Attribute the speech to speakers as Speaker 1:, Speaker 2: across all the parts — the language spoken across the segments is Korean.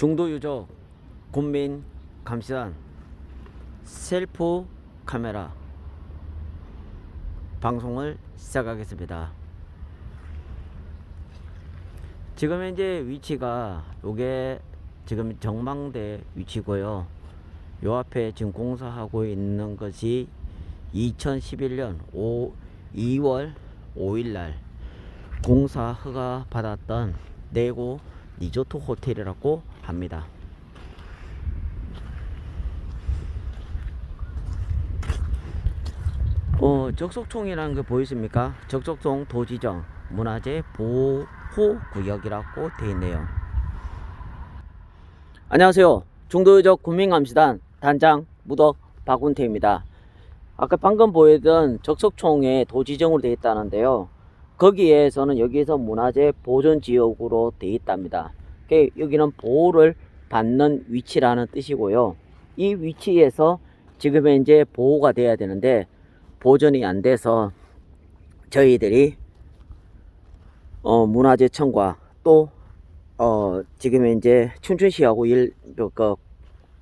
Speaker 1: 중도유족 군민 감시단 셀프 카메라 방송을 시작하겠습니다. 지금 현재 위치가 요게 지금 정망대 위치고요. 요 앞에 지금 공사하고 있는 것이 2011년 2월 5일날 공사 허가 받았던 내고 리조트 호텔이라고 합니다. 적석총이라는 거 보이십니까? 적석총 도지정 문화재 보호구역이라고 되어 있네요. 안녕하세요. 중도유족 군민감시단 단장 무덕 박운태입니다. 아까 방금 보이던 적석총에 도지정으로 되어 있다는데요. 거기에서는 여기서 문화재 보존지역으로 되어 있답니다. 여기는 보호를 받는 위치라는 뜻이고요. 이 위치에서 지금 현재 보호가 돼야 되는데 보존이 안 돼서 저희들이 문화재청과 또 지금 현재 춘천시하고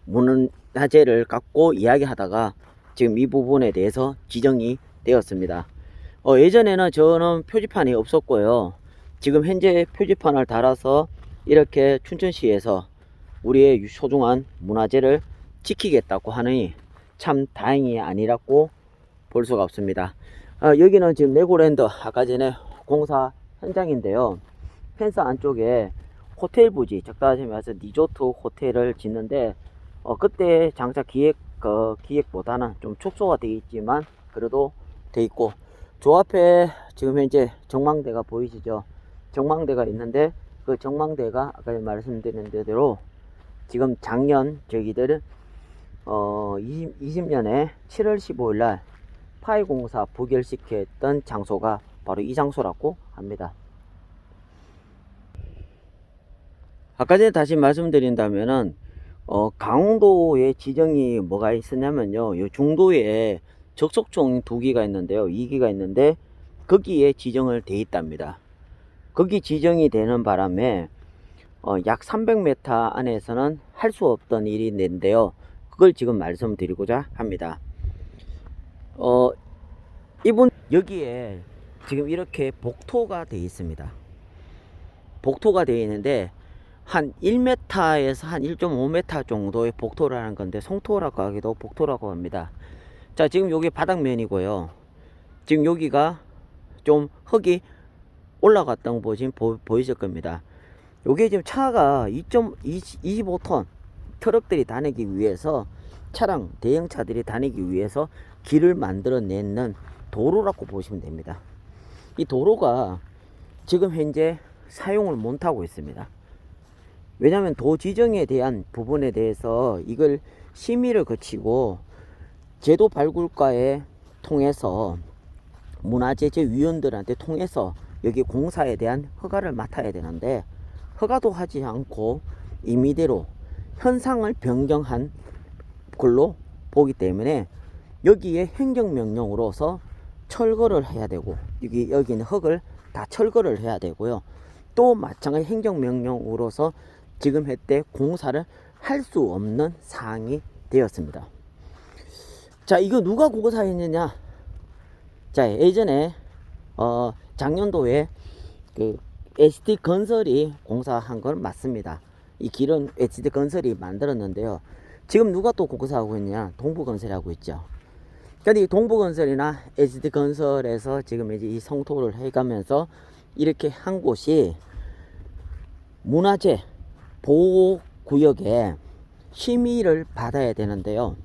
Speaker 1: 문화재를 갖고 이야기하다가 지금 이 부분에 대해서 지정이 되었습니다. 예전에는 저는 표지판이 없었고요. 지금 현재 표지판을 달아서 이렇게 춘천시에서 우리의 소중한 문화재를 지키겠다고 하니 참 다행이 아니라고 볼 수가 없습니다. 여기는 지금 레고랜드 아까 전에 공사 현장인데요. 펜스 안쪽에 호텔 부지, 적당히 말해서 리조트 호텔을 짓는데 그때 장차 기획보다는 좀 축소가 되어 있지만 그래도 되어 있고, 저 앞에 지금 현재 정망대가 보이시죠? 정망대가 있는데 그 정망대가 아까 말씀드린 대로 지금 작년 저희들 20년에 7월 15일 날 파이공사 부결시켰던 장소가 바로 이 장소라고 합니다. 아까 전에 다시 말씀드린다면은 강원도에 지정이 뭐가 있었냐면요, 요 중도에 적석총 2기가 있는데요, 2기가 있는데 거기에 지정을 돼 있답니다. 거기 지정이 되는 바람에 약 300m 안에서는 할 수 없던 일이 있는데요, 그걸 지금 말씀드리고자 합니다. 여기에 지금 이렇게 복토가 되어 있습니다. 복토가 되어 있는데 한 1m에서 한 1.5m 정도의 복토라는 건데 성토라고 하기도 복토라고 합니다. 자, 지금 여기 바닥면이고요. 지금 여기가 좀 흙이 올라갔던 거 보이실 겁니다. 요게 지금 차가 25톤 트럭들이 다니기 위해서, 차량 대형차들이 다니기 위해서 길을 만들어내는 도로라고 보시면 됩니다. 이 도로가 지금 현재 사용을 못하고 있습니다. 왜냐하면 도 지정에 대한 부분에 대해서 이걸 심의를 거치고 제도 발굴과에 통해서 문화재재 위원들한테 통해서 여기 공사에 대한 허가를 맡아야 되는데 허가도 하지 않고 임의대로 현상을 변경한 걸로 보기 때문에 여기에 행정명령으로서 철거를 해야 되고, 여기는 흙을 다 철거를 해야 되고요. 또 마찬가지 행정명령으로서 지금 현재 공사를 할 수 없는 사항이 되었습니다. 자, 이거 누가 공사했느냐? 자, 예전에 작년도에 그 ST건설이 공사한 건 맞습니다. 이 길은 ST건설이 만들었는데요. 지금 누가 또 공사하고 있냐? 동부건설이 하고 있죠. 근데 이 동부건설이나 ST건설에서 지금 이제 이 성토를 해가면서 이렇게 한 곳이 문화재 보호구역에 심의를 받아야 되는데요,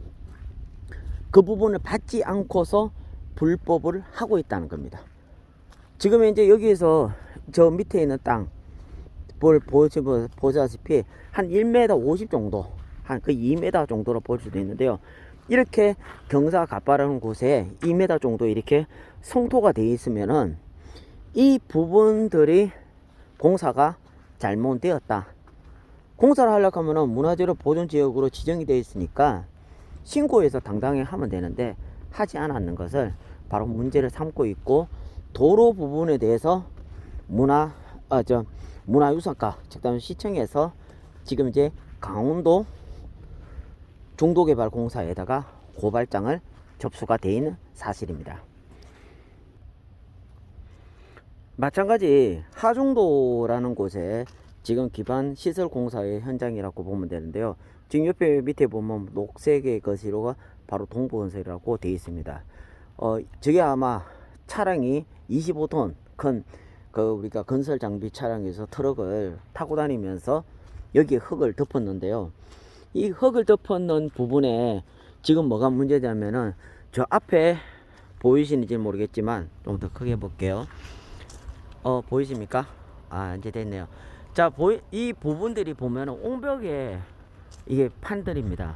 Speaker 1: 그 부분을 받지 않고서 불법을 하고 있다는 겁니다. 지금 이제 여기에서 저 밑에 있는 땅 보시다시피 한 1m 50 정도, 한 그 2m 정도로 볼 수도 있는데요, 이렇게 경사 가파른 곳에 2m 정도 이렇게 성토가 되어 있으면은 이 부분들이 공사가 잘못되었다. 공사를 하려고 하면은 문화재로 보존지역으로 지정이 되어 있으니까 신고해서 당당히 하면 되는데 하지 않았는 것을 바로 문제를 삼고 있고, 도로 부분에 대해서 문화유산과 적당 시청에서 지금 이제 강원도 중도개발공사에다가 고발장을 접수가 되어 있는 사실입니다. 마찬가지 하중도라는 곳에 지금 기반 시설 공사의 현장이라고 보면 되는데요. 지금 옆에 밑에 보면 녹색의 것으로가 바로 동부건설이라고 되어 있습니다. 저게 아마 차량이 25톤 큰 우리가 건설 장비 차량에서 트럭을 타고 다니면서 여기에 흙을 덮었는데요. 이 흙을 덮었는 부분에 지금 뭐가 문제냐면은 저 앞에 보이시는지 모르겠지만 좀 더 크게 볼게요. 보이십니까? 이제 됐네요. 자, 이 부분들이 보면은 옹벽에 이게 판들입니다.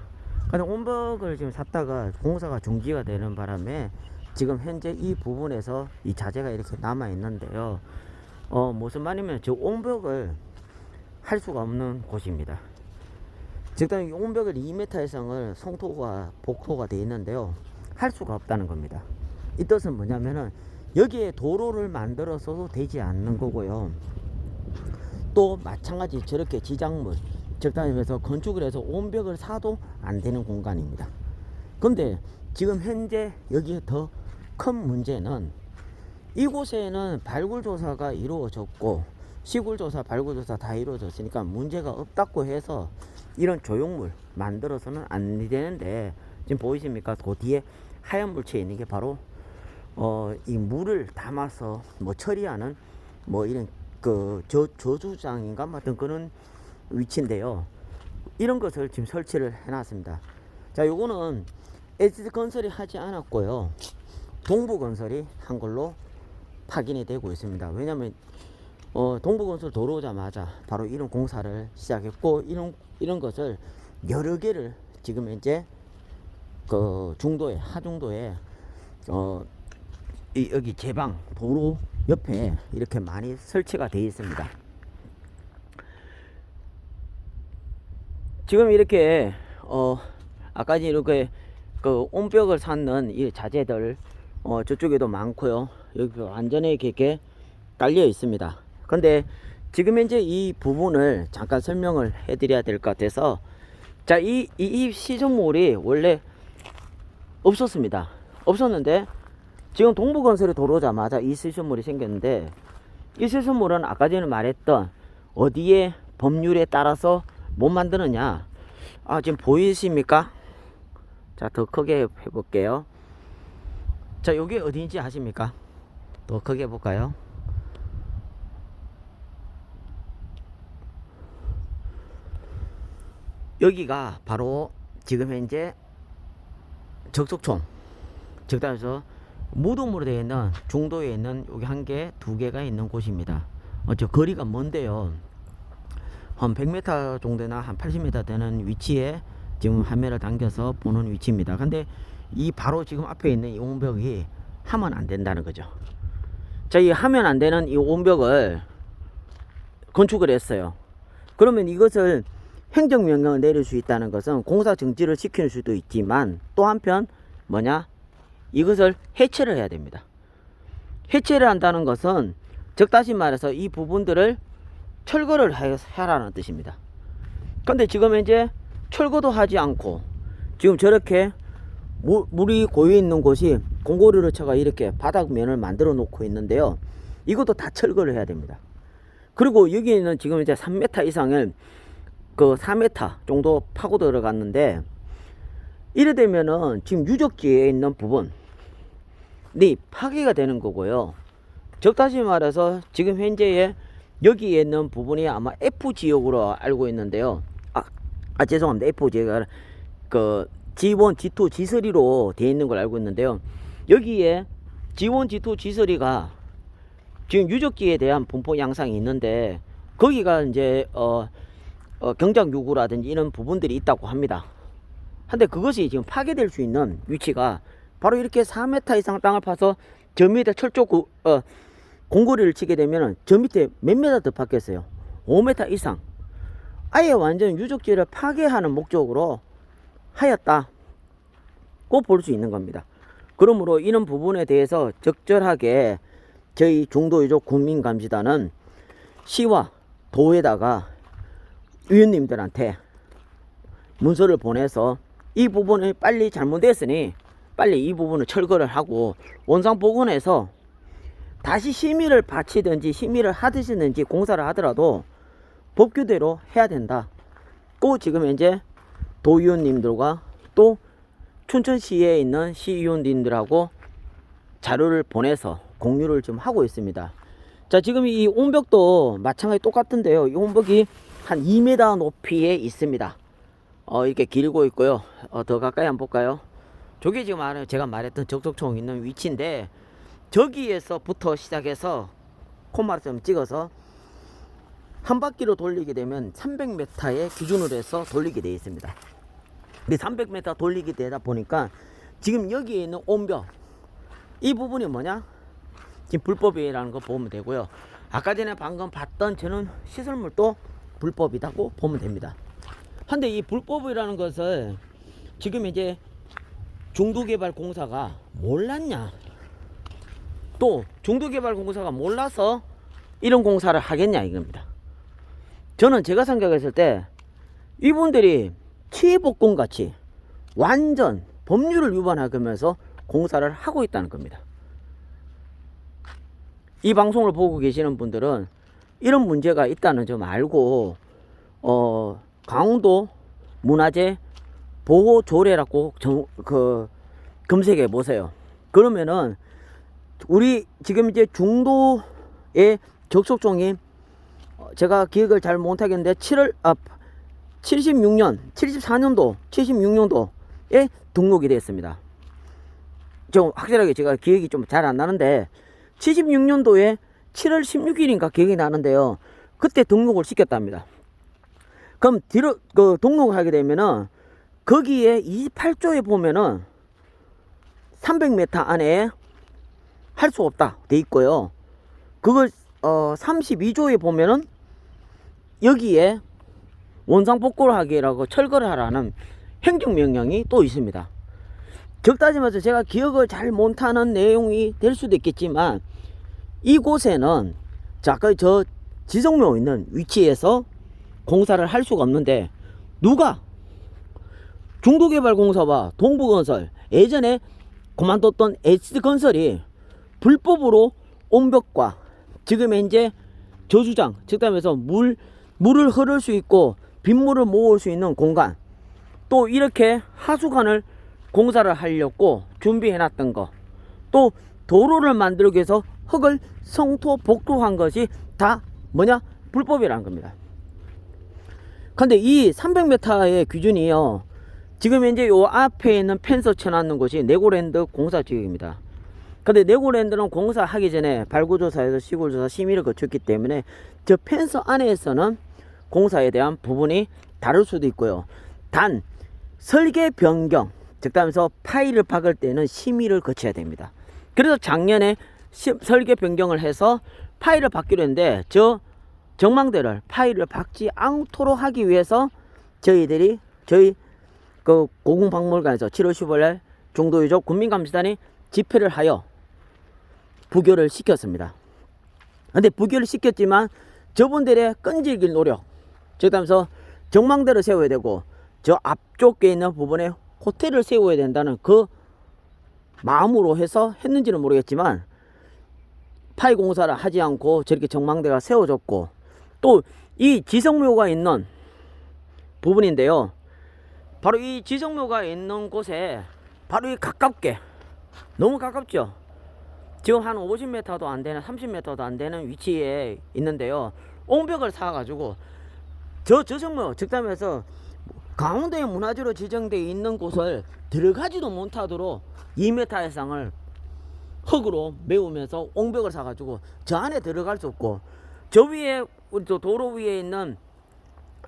Speaker 1: 근데 옹벽을 지금 샀다가 공사가 중지가 되는 바람에 지금 현재 이 부분에서 이 자재가 이렇게 남아 있는데요. 무슨 말이면 저 옹벽을 할 수가 없는 곳입니다. 즉, 이 옹벽을 2m 이상을 성토가 복토가 되어 있는데요. 할 수가 없다는 겁니다. 이 뜻은 뭐냐면은 여기에 도로를 만들어서도 되지 않는 거고요. 또 마찬가지 저렇게 지작물, 즉 다니면서 건축을 해서 옹벽을 사도 안 되는 공간입니다. 근데 지금 현재 여기에 더 큰 문제는 이곳에는 발굴조사가 이루어졌고 시굴조사, 발굴조사 다 이루어졌으니까 문제가 없다고 해서 이런 조형물 만들어서는 안 되는데, 지금 보이십니까? 그 뒤에 하얀 물체에 있는 게 바로 이 물을 담아서 뭐 처리하는 뭐 이런 저주장인가 같은 그런 위치인데요. 이런 것을 지금 설치를 해놨습니다. 자, 요거는 SG건설이 하지 않았고요. 동부건설이 한 걸로 확인이 되고 있습니다. 왜냐면 동부건설 들어오자마자 바로 이런 공사를 시작했고, 이런 것을 여러 개를 지금 현재 중도에, 하중도에 여기 제방 도로 옆에 이렇게 많이 설치가 되어 있습니다. 지금 이렇게 아까 이렇게 옹벽을 쌓는 이 자재들 저쪽에도 많고요. 여기 완전히 이렇게 깔려 있습니다. 근데 지금 현재 이 부분을 잠깐 설명을 해 드려야 될 것 같아서, 자, 이 시설물이 원래 없었습니다. 없었는데 지금 동부건설이 들어오자마자 이 시설물이 생겼는데, 이 시설물은 아까 전에 말했던 어디에 법률에 따라서 못 만드느냐. 지금 보이십니까? 자, 더 크게 해볼게요. 자, 여기 어디인지 아십니까? 더 크게 해볼까요? 여기가 바로 지금 현재 적석촌, 즉 따라서 무덤으로 되어 있는 중도에 있는 여기 한 개, 두 개가 있는 곳입니다. 저 거리가 먼데요. 한 100m 정도나 한 80m 되는 위치에 지금 화면을 당겨서 보는 위치입니다. 근데 이 바로 지금 앞에 있는 이 옹벽이 하면 안 된다는 거죠. 자, 이 하면 안 되는 이 옹벽을 건축을 했어요. 그러면 이것을 행정명령을 내릴 수 있다는 것은 공사 정지를 시킬 수도 있지만, 또 한편 뭐냐, 이것을 해체를 해야 됩니다. 해체를 한다는 것은 즉 다시 말해서 이 부분들을 철거를 하라는 뜻입니다. 근데 지금 현재 철거도 하지 않고 지금 저렇게 물이 고여 있는 곳이 공고리로 쳐가 이렇게 바닥면을 만들어 놓고 있는데요. 이것도 다 철거를 해야 됩니다. 그리고 여기는 지금 이제 3m 이상을 4m 정도 파고 들어갔는데, 이래 되면은 지금 유적지에 있는 부분이 파괴가 되는 거고요. 즉 다시 말해서 지금 현재의 여기에 있는 부분이 아마 F 지역으로 알고 있는데요. 죄송합니다. F 지역이 G1, G2, G3로 되어 있는 걸 알고 있는데요. 여기에 G1, G2, G3가 지금 유적지에 대한 분포 양상이 있는데, 거기가 이제 경작 요구라든지 이런 부분들이 있다고 합니다. 근데 그것이 지금 파괴될 수 있는 위치가 바로 이렇게 4m 이상 땅을 파서 저 밑에 철조 공고리를 치게 되면 저 밑에 몇 m 더 파겠어요? 5m 이상. 아예 완전 유적지를 파괴하는 목적으로 하였다고 볼 수 있는 겁니다. 그러므로 이런 부분에 대해서 적절하게 저희 중도유적 국민감시단은 시와 도에다가 위원님들한테 문서를 보내서 이 부분이 빨리 잘못됐으니 빨리 이 부분을 철거를 하고 원상복원해서 다시 심의를 바치든지 심의를 하시든지 공사를 하더라도 법규대로 해야 된다. 또 지금 현재 도의원님들과 또 춘천시에 있는 시의원님들하고 자료를 보내서 공유를 좀 하고 있습니다. 자, 지금 이 온벽도 마찬가지 똑같은데요. 이 온벽이 한 2m 높이에 있습니다. 이렇게 길고 있고요. 더 가까이 한번 볼까요? 저게 지금 제가 말했던 적석총 있는 위치인데, 저기에서부터 시작해서 콤마를 좀 찍어서 한 바퀴로 돌리게 되면 300m의 기준으로 해서 돌리게 되어 있습니다. 근데 300m 돌리게 되다 보니까 지금 여기에 있는 온벽, 이 부분이 뭐냐? 지금 불법이라는 거 보면 되고요. 아까 전에 방금 봤던 저는 시설물도 불법이라고 보면 됩니다. 근데 이 불법이라는 것을 지금 이제 중도개발공사가 몰랐냐? 또 중도개발공사가 몰라서 이런 공사를 하겠냐 이겁니다. 저는 제가 생각했을 때 이분들이 치복공 같이 완전 법률을 위반하면서 공사를 하고 있다는 겁니다. 이 방송을 보고 계시는 분들은 이런 문제가 있다는 점 알고 강원도 문화재 보호조례라고 검색해 보세요. 그러면은 우리 지금 이제 중도의 적속종이 제가 기억을 잘 못하겠는데 76년도에 등록이 됐습니다. 좀 확실하게 제가 기억이 좀 잘 안 나는데 76년도에 7월 16일인가 기억이 나는데요. 그때 등록을 시켰답니다. 그럼 뒤로 등록을 하게 되면은 거기에 28조에 보면은 300m 안에 할 수 없다 돼 있고요. 그걸 32조에 보면은 여기에 원상복구를 하기라고 철거를 하라는 행정명령이 또 있습니다. 즉 따지면서 제가 기억을 잘 못하는 내용이 될 수도 있겠지만 이곳에는 아까 저 지성묘 있는 위치에서 공사를 할 수가 없는데 누가 중도개발공사와 동부건설 예전에 그만뒀던 S건설이 불법으로 온벽과 지금 현재 저수장 즉 따면서 물을 흐를 수 있고 빗물을 모을 수 있는 공간 또 이렇게 하수관을 공사를 하려고 준비해 놨던 거 또 도로를 만들기 위해서 흙을 성토 복도한 것이 다 뭐냐 불법이라는 겁니다. 근데 이 300m의 기준이요 지금 현재 요 앞에 있는 펜스 쳐놨는 곳이 네고랜드 공사지역입니다. 근데 네고랜드는 공사하기 전에 발구조사에서 시골조사 심의를 거쳤기 때문에 저 펜스 안에서는 공사에 대한 부분이 다를 수도 있고요. 단 설계 변경 즉 하면서 파일을 박을 때는 심의를 거쳐야 됩니다. 그래서 작년에 설계 변경을 해서 파일을 박기로 했는데 저 정망대를 파일을 박지 않도록 하기 위해서 저희 고궁박물관에서 7월 15일 중도유적 국민감시단이 집회를 하여 부교를 시켰습니다. 근데 부교를 시켰지만 저분들의 끈질긴 노력 즉 하면서 정망대를 세워야 되고 저 앞쪽에 있는 부분에 호텔을 세워야 된다는 그 마음으로 해서 했는지는 모르겠지만 파이 공사를 하지 않고 저렇게 정망대가 세워졌고 또 이 지성묘가 있는 부분인데요. 바로 이 지성묘가 있는 곳에 바로 이 가깝게 너무 가깝죠. 지금 한 50m도 안 되는 30m도 안 되는 위치에 있는데요. 옹벽을 사가지고 저 지성묘 즉담에서 강원도의 문화재로 지정되어 있는 곳을 들어가지도 못하도록 2m 이상을 흙으로 메우면서 옹벽을 사가지고 저 안에 들어갈 수 없고 저 위에 우리 또 도로 위에 있는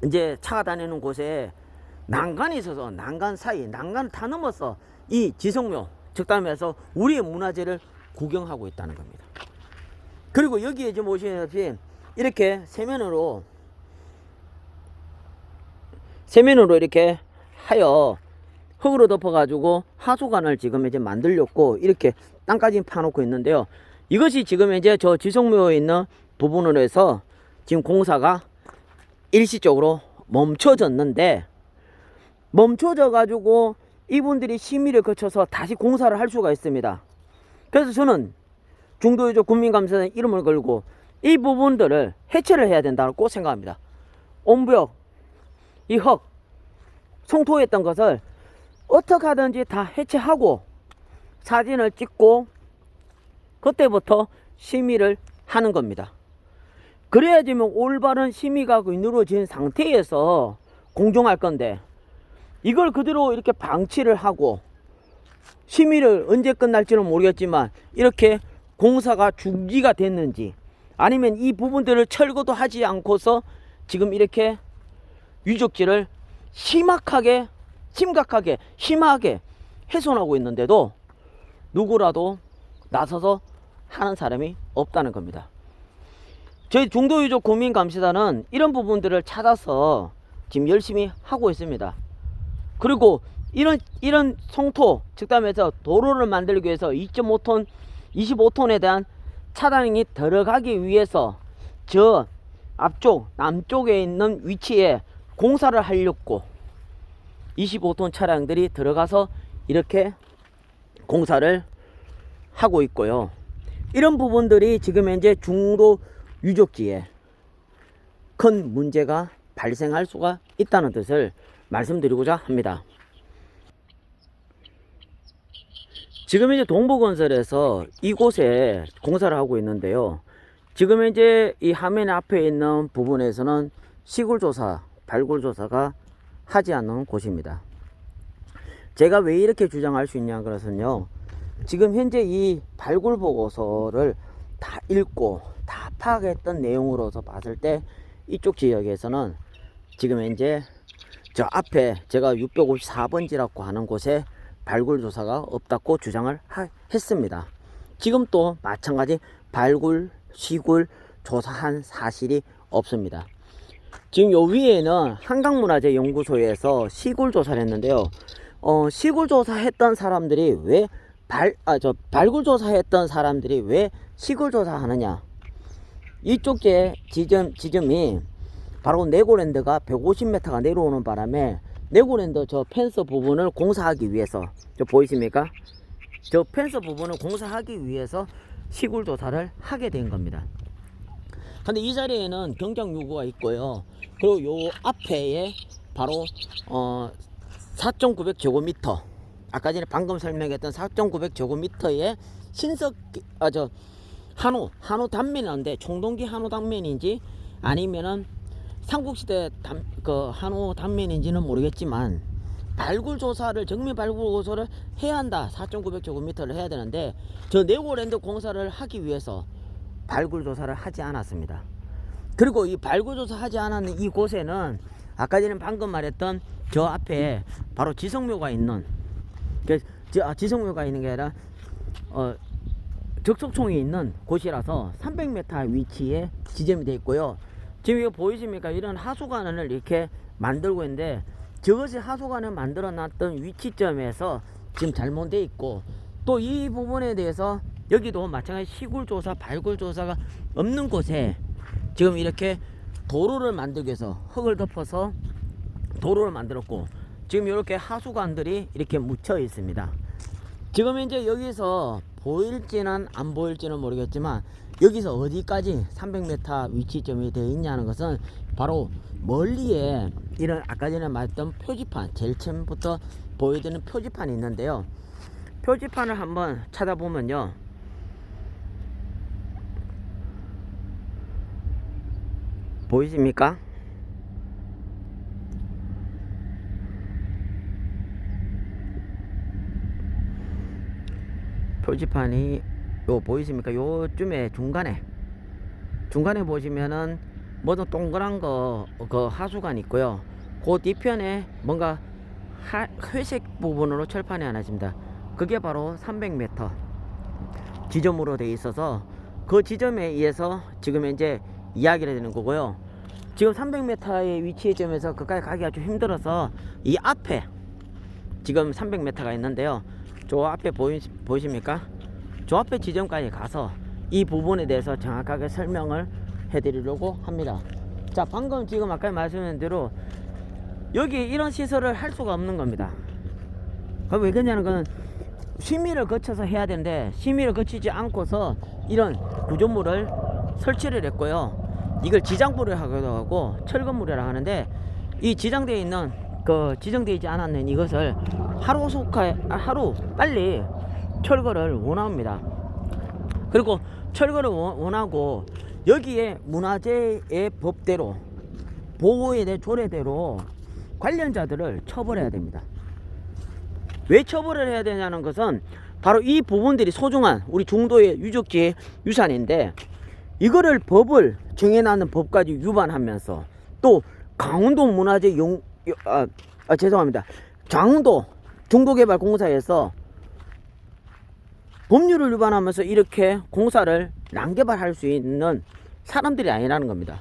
Speaker 1: 이제 차가 다니는 곳에 난간이 있어서 난간 사이 난간을 다 넘어서 이 지성묘 즉담에서 우리의 문화재를 구경하고 있다는 겁니다. 그리고 여기에 지금 보시다시피 이렇게 세면으로 이렇게 하여 흙으로 덮어가지고 하수관을 지금 이제 만들려고 이렇게 땅까지 파놓고 있는데요. 이것이 지금 이제 저 지성묘에 있는 부분으로 해서 지금 공사가 일시적으로 멈춰졌는데 멈춰져 가지고 이분들이 심의를 거쳐서 다시 공사를 할 수가 있습니다. 그래서 저는 중도유족 국민감사단 이름을 걸고 이 부분들을 해체를 해야 된다고 생각합니다. 온부역, 이 흙, 성토했던 것을 어떻게 하든지 다 해체하고 사진을 찍고 그때부터 심의를 하는 겁니다. 그래야지 올바른 심의가 이루어진 상태에서 공정할 건데, 이걸 그대로 이렇게 방치를 하고 심의를 언제 끝날지는 모르겠지만 이렇게 공사가 중지가 됐는지, 아니면 이 부분들을 철거도 하지 않고서 지금 이렇게 유적지를 심각하게 훼손하고 있는데도 누구라도 나서서 하는 사람이 없다는 겁니다. 저희 중도유족 국민감시단은 이런 부분들을 찾아서 지금 열심히 하고 있습니다. 그리고 이런 성토, 즉담에서 도로를 만들기 위해서 2.5톤, 25톤에 대한 차량이 들어가기 위해서 저 앞쪽 남쪽에 있는 위치에 공사를 하려고 25톤 차량들이 들어가서 이렇게 공사를 하고 있고요. 이런 부분들이 지금 현재 중도 유적지에 큰 문제가 발생할 수가 있다는 뜻을 말씀드리고자 합니다. 지금 이제 동부건설에서 이곳에 공사를 하고 있는데요. 지금 이제 이 화면 앞에 있는 부분에서는 시굴조사, 발굴조사가 하지 않는 곳입니다. 제가 왜 이렇게 주장할 수 있냐 그래서요, 지금 현재 이 발굴 보고서를 다 읽고 다 파악했던 내용으로서 봤을 때 이쪽 지역에서는 지금 현재 저 앞에 제가 654번지라고 하는 곳에 발굴 조사가 없다고 주장을 했습니다. 지금 또 마찬가지 발굴, 시굴 조사한 사실이 없습니다. 지금 요 위에는 한강문화재연구소에서 시굴 조사를 했는데요. 시굴 조사했던 사람들이 왜 발굴 조사했던 사람들이 왜 시굴 조사하느냐? 이쪽 지점이 바로 네고랜드가 150m가 내려오는 바람에 네고랜드 저 펜스 부분을 공사하기 위해서, 저 보이십니까? 저 펜스 부분을 공사하기 위해서 시굴 조사를 하게 된 겁니다. 근데 이 자리에는 경장 요구가 있고요. 그리고 요 앞에 바로 4,900제곱미터, 아까 전에 방금 설명했던 4,900제곱미터의 신석 한우 단면인데 총동기 한우 단면인지 아니면은 삼국시대 한우 단면인지는 모르겠지만 발굴 조사를, 정밀 발굴 조사를 해야 한다. 4,900제곱미터를 해야 되는데 저 네고랜드 공사를 하기 위해서 발굴 조사를 하지 않았습니다. 그리고 이 발굴 조사 하지 않았는 이 곳에는 아까 전에 방금 말했던 저 앞에 바로 지성묘가 있는, 지성묘가 있는 게 아니라 적석총이 있는 곳이라서 300m 위치에 지점이 되어 있고요. 지금 이거 보이십니까? 이런 하수관을 이렇게 만들고 있는데 저것이 하수관을 만들어 놨던 위치점에서 지금 잘못되어 있고, 또 이 부분에 대해서 여기도 마찬가지 시굴조사, 발굴조사가 없는 곳에 지금 이렇게 도로를 만들기 위해서 흙을 덮어서 도로를 만들었고, 지금 이렇게 하수관들이 이렇게 묻혀 있습니다. 지금 이제 여기서 보일지는 안 보일지는 모르겠지만 여기서 어디까지 300m 위치점이 되어 있냐는 것은 바로 멀리에 이런 아까 전에 말했던 표지판, 제일 처음부터 보여드리는 표지판이 있는데요. 표지판을 한번 찾아보면요, 보이십니까? 표지판이 요 보이십니까? 요쯤에 중간에 보시면은 뭐든 동그란 거 그 하수관 있고요. 그 뒤편에 뭔가 회색 부분으로 철판이 하나 있습니다. 그게 바로 300m 지점으로 되어 있어서 그 지점에 의해서 지금 현재 이야기를 되는 거고요. 지금 300m의 위치점에서 그까지 가기가 좀 힘들어서 이 앞에 지금 300m가 있는데요. 저 앞에 보이십니까? 저 앞에 지점까지 가서 이 부분에 대해서 정확하게 설명을 해드리려고 합니다. 자, 방금 지금 아까 말씀드린 대로 여기 이런 시설을 할 수가 없는 겁니다. 왜 그러냐는 건 심의를 거쳐서 해야 되는데 심의를 거치지 않고서 이런 구조물을 설치를 했고요. 이걸 지장불을 하기도 하고 철근물이라고 하는데, 이 지정되어 있는 지정되어 있지 않았는 이것을 하루 빨리 철거를 원합니다. 그리고 철거를 원하고 여기에 문화재의 법대로 보호에 대한 조례대로 관련자들을 처벌해야 됩니다. 왜 처벌을 해야 되냐는 것은 바로 이 부분들이 소중한 우리 중도의 유적지 유산인데, 이거를 법을 정해놨는 법까지 위반하면서 또 강원도 문화재 죄송합니다. 장흥도 중도개발공사에서 법률을 위반하면서 이렇게 공사를 난개발할 수 있는 사람들이 아니라는 겁니다.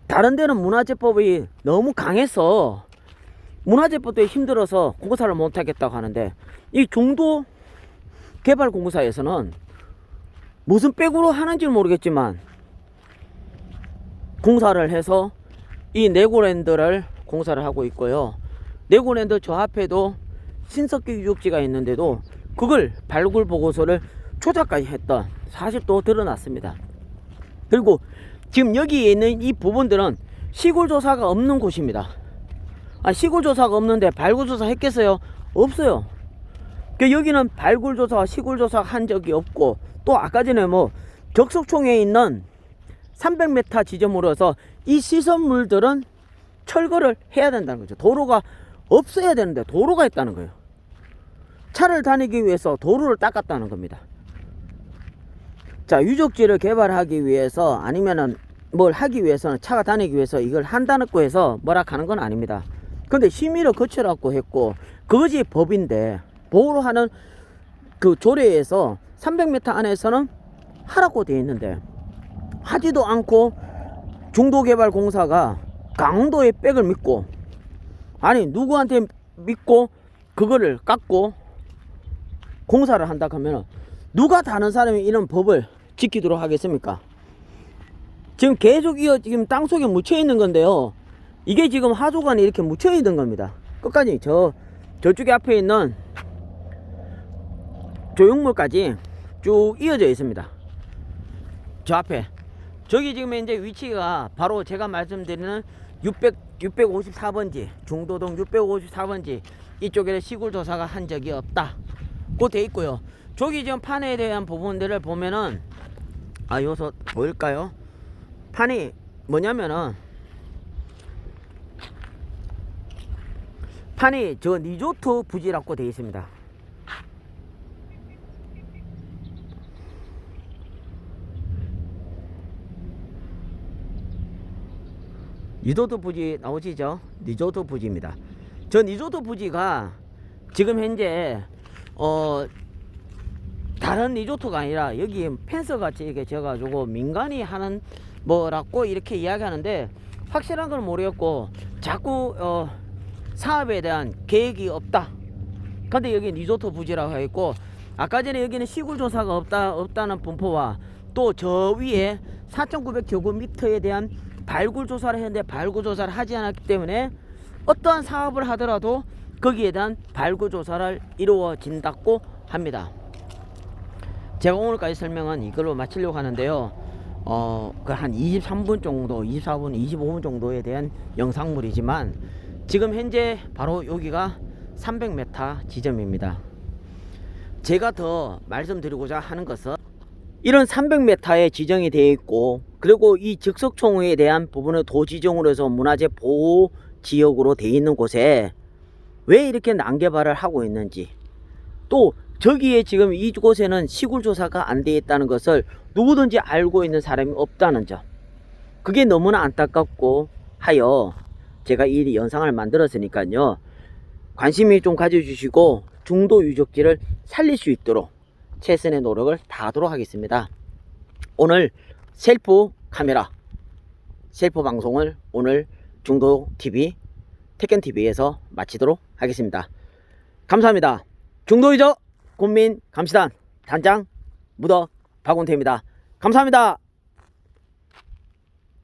Speaker 1: 다른 데는 문화재법이 너무 강해서 문화재법도 힘들어서 공사를 못하겠다고 하는데, 이 중도개발공사에서는 무슨 백으로 하는지 모르겠지만 공사를 해서 이 네고랜드를 공사를 하고 있고요. 네고랜드 저 앞에도 신석기 유적지가 있는데도 그걸 발굴 보고서를 조작까지 했던 사실도 드러났습니다. 그리고 지금 여기에 있는 이 부분들은 시굴조사가 없는 곳입니다. 시굴조사가 없는데 발굴조사 했겠어요? 없어요. 여기는 발굴조사와 시굴조사 한 적이 없고, 또 아까 전에 적석총에 있는 300m 지점으로서 이 시설물들은 철거를 해야 된다는 거죠. 도로가 없어야 되는데 도로가 있다는 거예요. 차를 다니기 위해서 도로를 닦았다는 겁니다. 자, 유적지를 개발하기 위해서 아니면은 뭘 하기 위해서는 차가 다니기 위해서 이걸 한다고 해서 뭐라 하는 건 아닙니다. 근데 심의를 거치라고 했고 그것이 법인데, 보호로 하는 그 조례에서 300m 안에서는 하라고 되어 있는데 하지도 않고 중도개발공사가 강원도의 백을 믿고, 아니 누구한테 믿고 그거를 깎고 공사를 한다 하면 누가 다른 사람이 이런 법을 지키도록 하겠습니까? 지금 계속 지금 땅속에 묻혀 있는 건데요. 이게 지금 하수관이 이렇게 묻혀 있는 겁니다. 끝까지 저쪽에 앞에 있는 조형물까지 쭉 이어져 있습니다. 저 앞에 저기 지금 이제 위치가 바로 제가 말씀드리는 654번지 중도동 654번지 이쪽에 시굴조사가 한 적이 없다 고 돼 있고요. 저기 지금 판에 대한 부분들을 보면은 여기서 보일까요? 판이 뭐냐면은 판이 저 리조트 부지라고 되어 있습니다. 리조트 부지 나오시죠? 리조트 부지입니다. 저 리조트 부지가 지금 현재 다른 리조트가 아니라 여기 펜스 같이 이렇게 지어가지고 민간이 하는 뭐라고 이렇게 이야기하는데 확실한 건 모르겠고, 자꾸 사업에 대한 계획이 없다. 근데 여기 리조트 부지라고 했고, 아까 전에 여기는 시굴조사가 없다는 분포와 또 저 위에 4,900제곱미터에 대한 발굴조사를 했는데 발굴조사를 하지 않았기 때문에 어떠한 사업을 하더라도 거기에 대한 발굴조사를 이루어진다고 합니다. 제가 오늘까지 설명은 이걸로 마치려고 하는데요. 한 23분 정도, 24분, 25분 정도에 대한 영상물이지만 지금 현재 바로 여기가 300m 지점입니다. 제가 더 말씀드리고자 하는 것은 이런 300m에 지정이 되어 있고, 그리고 이 적석총에 대한 부분을 도지정으로 해서 문화재 보호 지역으로 되어 있는 곳에 왜 이렇게 난개발을 하고 있는지, 또 저기에 지금 이곳에는 시굴조사가 안 되어 있다는 것을 누구든지 알고 있는 사람이 없다는 점, 그게 너무나 안타깝고 하여 제가 이 영상을 만들었으니까요, 관심이 좀 가져주시고 중도 유적지를 살릴 수 있도록 최선의 노력을 다하도록 하겠습니다. 오늘 셀프 카메라 셀프 방송을 오늘 중도TV 택견TV에서 마치도록 하겠습니다. 감사합니다. 중도유적 군민 감시단 단장 무더 박원태입니다. 감사합니다.